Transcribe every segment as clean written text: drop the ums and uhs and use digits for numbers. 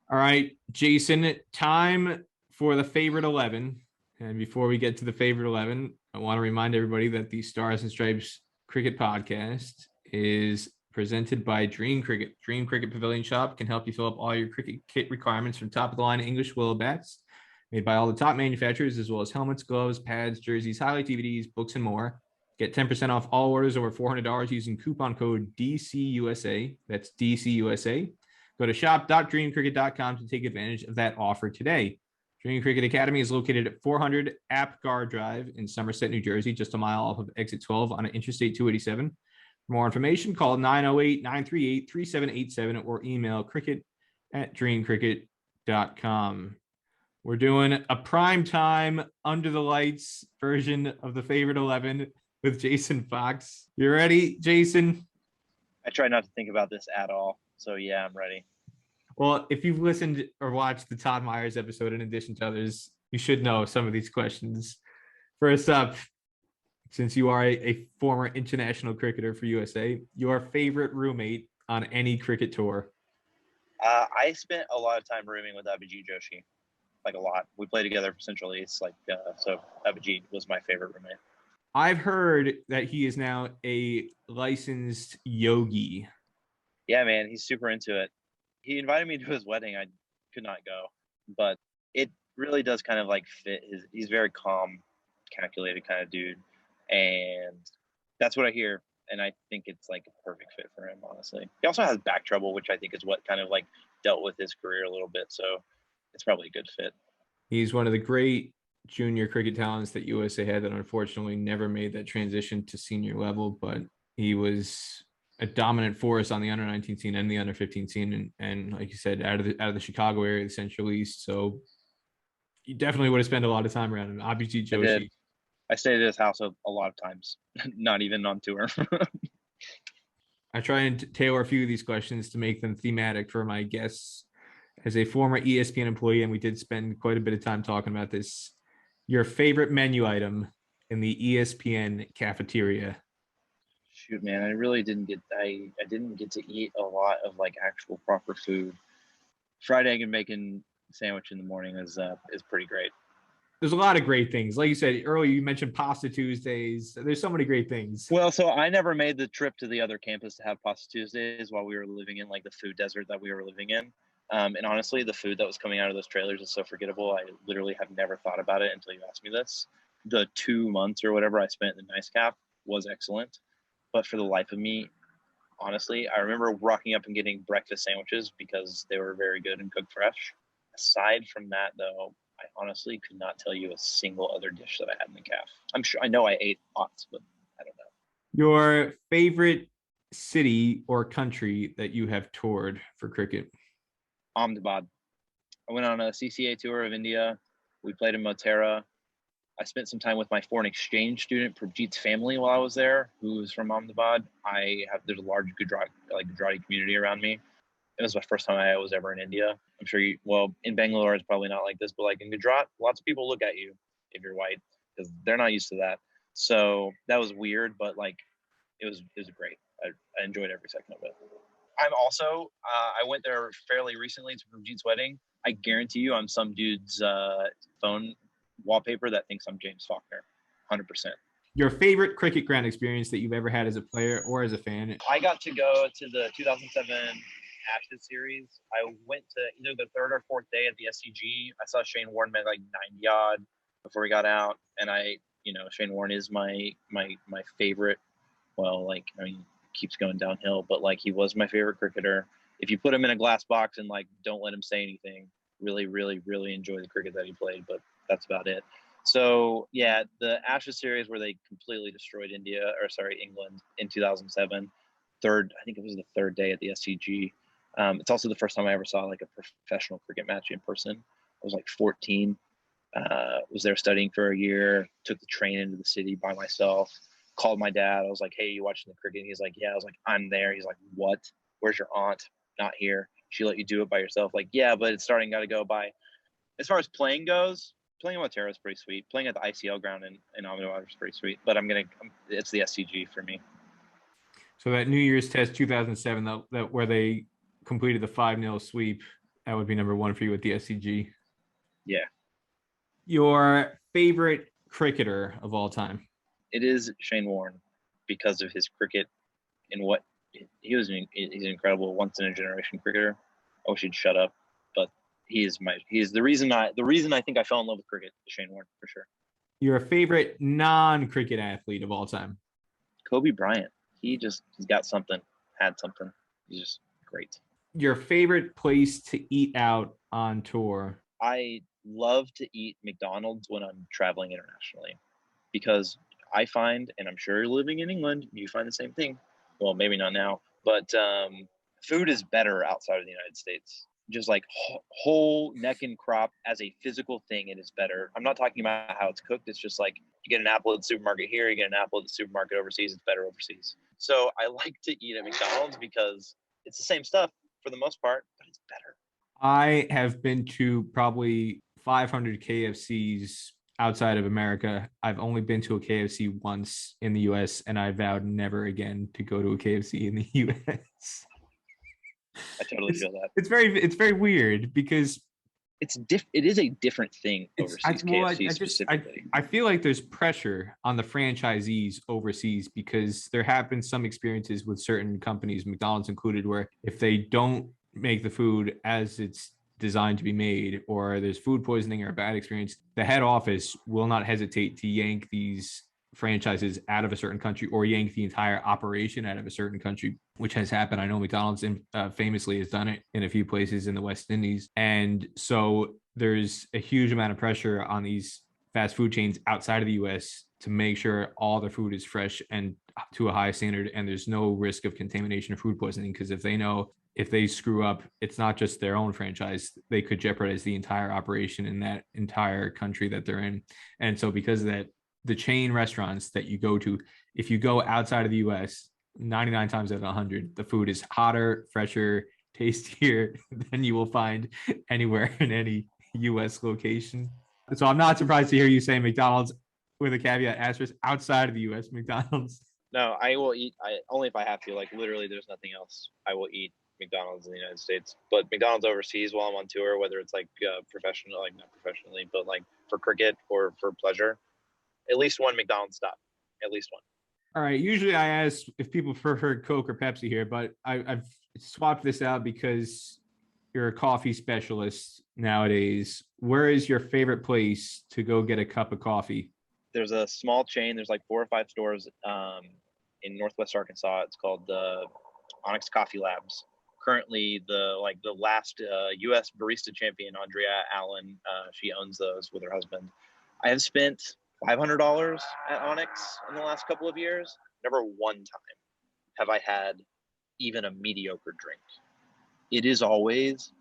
All right, Jason, time for the favorite 11. And before we get to the favorite 11, I want to remind everybody that the Stars and Stripes Cricket Podcast is presented by Dream Cricket. Dream Cricket Pavilion Shop can help you fill up all your cricket kit requirements from top of the line English willow bats made by all the top manufacturers, as well as helmets, gloves, pads, jerseys, highlight DVDs, books, and more. Get 10% off all orders over $400 using coupon code DCUSA. That's DCUSA. Go to shop.dreamcricket.com to take advantage of that offer today. Dream Cricket Academy is located at 400 Apgar Drive in Somerset, New Jersey, just a mile off of exit 12 on Interstate 287. For more information, call 908-938-3787 or email cricket@dreamcricket.com. We're doing a prime time under the lights version of the favorite 11 with Jason Fox. You ready, Jason? I try not to think about this at all. So, yeah, I'm ready. Well, if you've listened or watched the Todd Myers episode, in addition to others, you should know some of these questions. First up, since you are a former international cricketer for USA, your favorite roommate on any cricket tour? I spent a lot of time rooming with Abhijit Joshi, like a lot. We played together for Central East, so Abhijit was my favorite roommate. I've heard that he is now a licensed yogi. Yeah, man, he's super into it. He invited me to his wedding. I could not go, but it really does kind of like fit he's very calm, calculated kind of dude. And that's what I hear. And I think it's like a perfect fit for him, honestly. He also has back trouble, which I think is what kind of like dealt with his career a little bit. So it's probably a good fit. He's one of the great junior cricket talents that USA had that unfortunately never made that transition to senior level, but he was a dominant force on the under 19 scene and the under 15 scene, and like you said, out of the Chicago area, the Central East. So you definitely would have spent a lot of time around him. Abhijit Joshi. I stayed at his house a lot of times, not even on tour. I try and tailor a few of these questions to make them thematic for my guests. As a former ESPN employee, and we did spend quite a bit of time talking about this, your favorite menu item in the ESPN cafeteria? Shoot, man, I really didn't get I didn't get to eat a lot of like actual proper food. Fried egg and bacon sandwich in the morning is pretty great. There's a lot of great things. Like you said earlier, you mentioned Pasta Tuesdays. There's so many great things. Well, so I never made the trip to the other campus to have Pasta Tuesdays while we were living in like the food desert that we were living in. And honestly, the food that was coming out of those trailers is so forgettable. I literally have never thought about it until you asked me this. The 2 months or whatever I spent in the Nice Cap was excellent. But for the life of me, honestly, I remember rocking up and getting breakfast sandwiches because they were very good and cooked fresh. Aside from that, though, I honestly could not tell you a single other dish that I had in the caf. I know I ate lots, but I don't know. Your favorite city or country that you have toured for cricket? Ahmedabad. I went on a CCA tour of India. We played in Motera. I spent some time with my foreign exchange student, Prabjit's family, while I was there, who is from Ahmedabad. There's a large Gujarati community around me. It was my first time I was ever in India. I'm sure in Bangalore, it's probably not like this, but like in Gujarat, lots of people look at you if you're white because they're not used to that. So that was weird, but like it was great. I enjoyed every second of it. I went there fairly recently to Prabjit's wedding. I guarantee you I'm some dude's phone wallpaper that thinks I'm James Faulkner, 100%. Your favorite cricket ground experience that you've ever had as a player or as a fan? I got to go to the 2007 Ashes series. I went to either the third or fourth day at the SCG. I saw Shane Warne make like 90 odd before he got out, and Shane Warne is my favorite. Well, like keeps going downhill, but like he was my favorite cricketer. If you put him in a glass box and like don't let him say anything, really, really, really enjoy the cricket that he played, but that's about it. So yeah, the Ashes series where they completely destroyed England in 2007. I think it was the third day at the SCG. It's also the first time I ever saw like a professional cricket match in person. I was like 14. Was there studying for a year. Took the train into the city by myself. Called my dad. I was like, "Hey, you watching the cricket?" He's like, "Yeah." I was like, "I'm there." He's like, "What? Where's your aunt?" "Not here." "She let you do it by yourself?" Like, "Yeah, but it's starting. Got to go by." As far as playing goes, playing at Motera is pretty sweet. Playing at the ICL ground in Ahmedabad is pretty sweet. But it's the SCG for me. So that New Year's Test 2007, that where they completed the 5-0 sweep, That would be number one for you with the SCG. Yeah, Your favorite cricketer of all time? it is Shane Warne because of his cricket and what he was. He's an incredible once in a generation cricketer. I wish he'd shut up, but he is the reason I think I fell in love with cricket. Shane Warne for sure. Your favorite non-cricket athlete of all time? Kobe Bryant. He's got something, had something. He's just great. Your favorite place to eat out on tour? I love to eat McDonald's when I'm traveling internationally because I find, and I'm sure you're living in England, you find the same thing. Well, maybe not now, but food is better outside of the United States. Just like whole neck and crop as a physical thing, it is better. I'm not talking about how it's cooked. It's just like you get an apple at the supermarket here, you get an apple at the supermarket overseas. It's better overseas. So I like to eat at McDonald's because it's the same stuff for the most part, but it's better. I have been to probably 500 KFCs outside of America. I've only been to a KFC once in the US, and I vowed never again to go to a KFC in the US. I totally feel that. It's very weird because it is a different thing overseas. KFC specifically. I feel like there's pressure on the franchisees overseas because there have been some experiences with certain companies, McDonald's included, where if they don't make the food as it's designed to be made, or there's food poisoning or a bad experience, the head office will not hesitate to yank these franchises out of a certain country or yank the entire operation out of a certain country, which has happened. I know McDonald's famously has done it in a few places in the West Indies. And so there's a huge amount of pressure on these fast food chains outside of the US to make sure all the food is fresh and to a high standard, and there's no risk of contamination or food poisoning, because if they know if they screw up, it's not just their own franchise, they could jeopardize the entire operation in that entire country that they're in. And so because of that, the chain restaurants that you go to, if you go outside of the US, 99 times out of 100, the food is hotter, fresher, tastier than you will find anywhere in any US location. So I'm not surprised to hear you say McDonald's with a caveat asterisk outside of the US, McDonald's. No, I will eat. Only if I have to. Like literally, there's nothing else. I will eat McDonald's in the United States, but McDonald's overseas while I'm on tour, whether it's like professional, like not professionally, but like for cricket or for pleasure, at least one McDonald's stop, at least one. All right. Usually I ask if people prefer Coke or Pepsi here, but I've swapped this out because you're a coffee specialist nowadays. Where is your favorite place to go get a cup of coffee? There's a small chain. There's like 4 or 5 stores in Northwest Arkansas. It's called Onyx Coffee Labs. Currently, the last U.S. barista champion, Andrea Allen, she owns those with her husband. I have spent $500 at Onyx in the last couple of years. Never one time have I had even a mediocre drink. It is always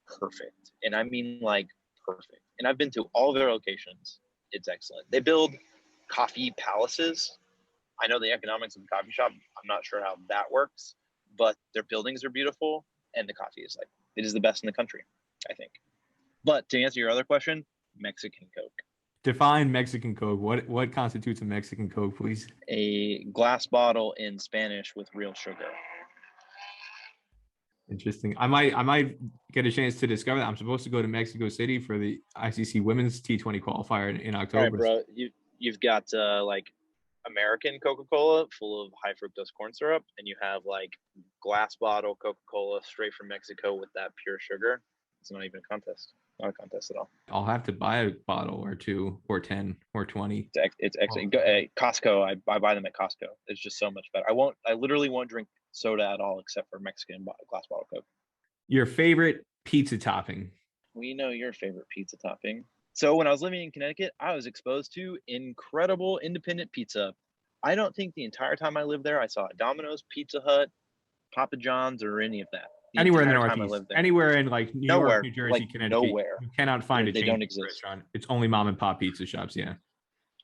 perfect. And I mean like perfect. And I've been to all of their locations. It's excellent. They build coffee palaces. I know the economics of the coffee shop. I'm not sure how that works, but their buildings are beautiful and the coffee is like, it is the best in the country, I think. But to answer your other question, Mexican Coke. Define Mexican Coke. What constitutes a Mexican Coke, please? A glass bottle in Spanish with real sugar. Interesting. I might get a chance to discover that. I'm supposed to go to Mexico City for the ICC Women's T20 qualifier in October. All right, bro. You've got like American Coca-Cola full of high fructose corn syrup, and you have like glass bottle Coca-Cola straight from Mexico with that pure sugar. It's not even a contest. Not a contest at all. I'll have to buy a bottle or 2 or 10 or 20. It's excellent. Costco. I buy them at Costco. It's just so much better. I literally won't drink soda at all except for Mexican glass bottle Coke. Your favorite pizza topping? We know your favorite pizza topping. So when I was living in Connecticut, I was exposed to incredible independent pizza. I don't think the entire time I lived there, I saw a Domino's, Pizza Hut, Papa John's, or any of that. Anywhere in the Northeast, anywhere in like New York, New Jersey, like Connecticut, nowhere. You cannot find a They chain don't exist. restaurant. It's only mom and pop pizza shops. Yeah.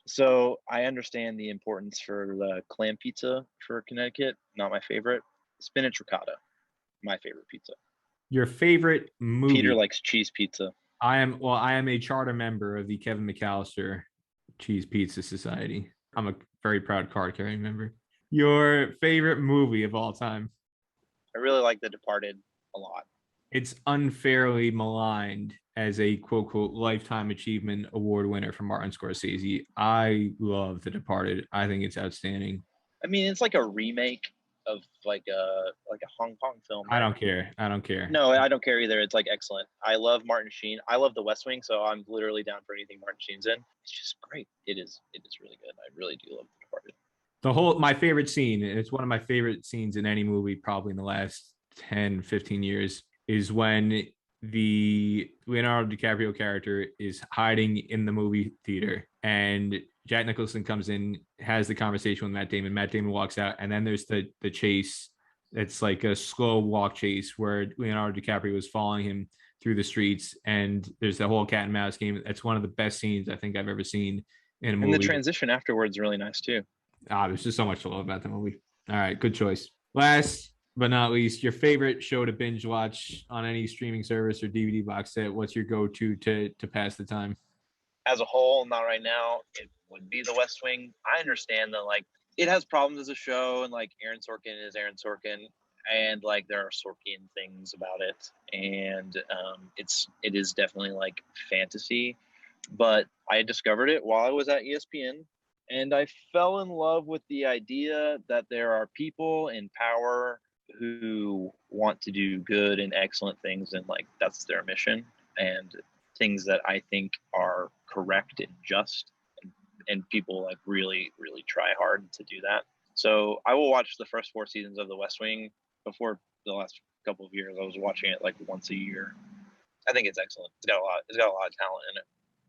So I understand the importance for the clam pizza for Connecticut. Not my favorite. Spinach ricotta, my favorite pizza. Your favorite movie? Peter likes cheese pizza. I am a charter member of the Kevin McAllister Cheese Pizza Society. I'm a very proud card carrying member. Your favorite movie of all time? I really like The Departed a lot. it's unfairly maligned as a quote quote lifetime achievement award winner from Martin Scorsese. I love The Departed. I think it's outstanding. I mean, it's like a remake of like a Hong Kong film, I right? don't care. I don't care. No, I don't care either. It's like excellent. I love Martin Sheen. I love The West Wing, so I'm literally down for anything Martin Sheen's in. It's just great. It is. It is really good. I really do love The Departed. My favorite scene, it's one of my favorite scenes in any movie probably in the last 10, 15 years, is when the Leonardo DiCaprio character is hiding in the movie theater and Jack Nicholson comes in, has the conversation with Matt Damon. Matt Damon walks out, and then there's the chase. It's like a slow walk chase where Leonardo DiCaprio is following him through the streets, and there's the whole cat and mouse game. That's one of the best scenes I think I've ever seen in a And the movie. transition afterwards is really nice too. There's just so much to love about the movie. All right, good choice. Last but not least, your favorite show to binge watch on any streaming service or DVD box set. What's your go-to to pass the time? As a whole, not right now, it would be The West Wing. I understand that like it has problems as a show, and like Aaron Sorkin is Aaron Sorkin, and like there are Sorkin things about it, and it is definitely like fantasy. But I discovered it while I was at ESPN, and I fell in love with the idea that there are people in power who want to do good and excellent things, and like that's their mission, and things that I think are correct and just, and people like really, really try hard to do that. So I will watch the first 4 seasons of The West Wing. Before the last couple of years, I was watching it like once a year. I think it's excellent. It's got a lot. It's got a lot of talent in it.